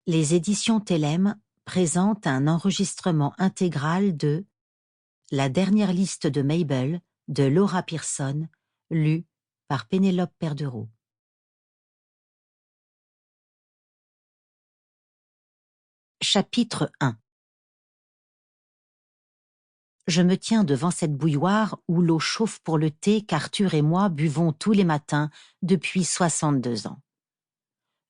Les éditions Thelème présentent un enregistrement intégral de La dernière liste de Mabel de Laura Pearson, lu par Pénélope Perdereau. Chapitre 1. Je me tiens devant cette bouilloire où l'eau chauffe pour le thé qu'Arthur et moi buvons tous les matins depuis 62 ans.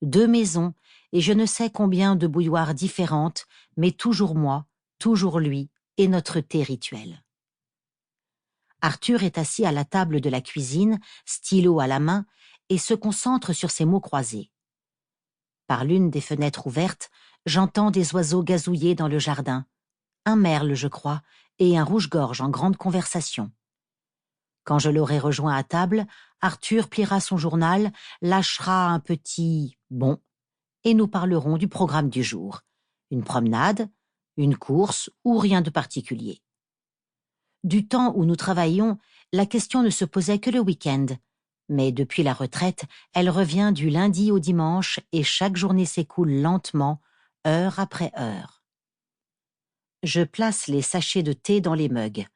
2 maisons et je ne sais combien de bouilloires différentes, mais toujours moi, toujours lui et notre thé rituel. Arthur est assis à la table de la cuisine, stylo à la main, et se concentre sur ses mots croisés. Par l'une des fenêtres ouvertes, j'entends des oiseaux gazouiller dans le jardin. Un merle, je crois, et un rouge-gorge en grande conversation. Quand je l'aurai rejoint à table, Arthur pliera son journal, lâchera un petit « bon » et nous parlerons du programme du jour. Une promenade, une course ou rien de particulier. Du temps où nous travaillions, la question ne se posait que le week-end. Mais depuis la retraite, elle revient du lundi au dimanche et chaque journée s'écoule lentement, heure après heure. Je place les sachets de thé dans les mugs.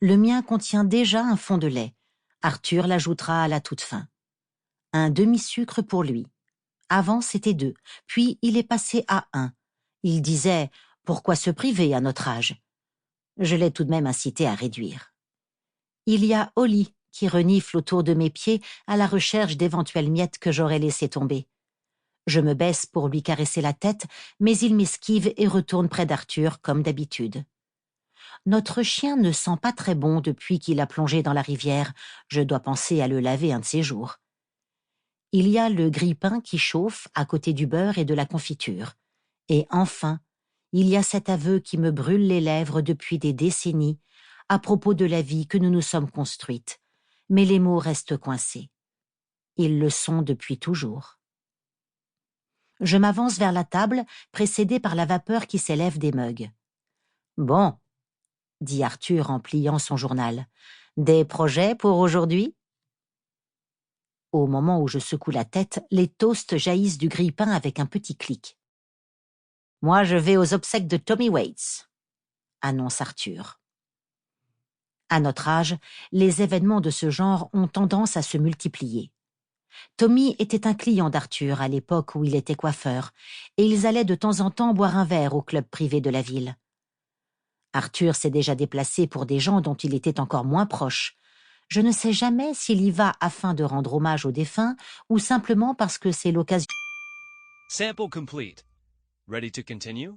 Le mien contient déjà un fond de lait. Arthur l'ajoutera à la toute fin. Un demi-sucre pour lui. Avant, c'était 2, puis il est passé à 1. Il disait « Pourquoi se priver à notre âge ?» Je l'ai tout de même incité à réduire. Il y a Holly qui renifle autour de mes pieds à la recherche d'éventuelles miettes que j'aurais laissées tomber. Je me baisse pour lui caresser la tête, mais il m'esquive et retourne près d'Arthur comme d'habitude. Notre chien ne sent pas très bon depuis qu'il a plongé dans la rivière. Je dois penser à le laver un de ces jours. Il y a le grille-pain qui chauffe à côté du beurre et de la confiture. Et enfin, il y a cet aveu qui me brûle les lèvres depuis des décennies à propos de la vie que nous nous sommes construite. Mais les mots restent coincés. Ils le sont depuis toujours. Je m'avance vers la table, précédée par la vapeur qui s'élève des mugs. « Bon, » dit Arthur en pliant son journal. « Des projets pour aujourd'hui ?» Au moment où je secoue la tête, les toasts jaillissent du grille-pain avec un petit clic. « Moi, je vais aux obsèques de Tommy Waits », annonce Arthur. À notre âge, les événements de ce genre ont tendance à se multiplier. Tommy était un client d'Arthur à l'époque où il était coiffeur, et ils allaient de temps en temps boire un verre au club privé de la ville. Arthur s'est déjà déplacé pour des gens dont il était encore moins proche. Je ne sais jamais s'il y va afin de rendre hommage aux défunts ou simplement parce que c'est l'occasion. Sample complete. Ready to continue?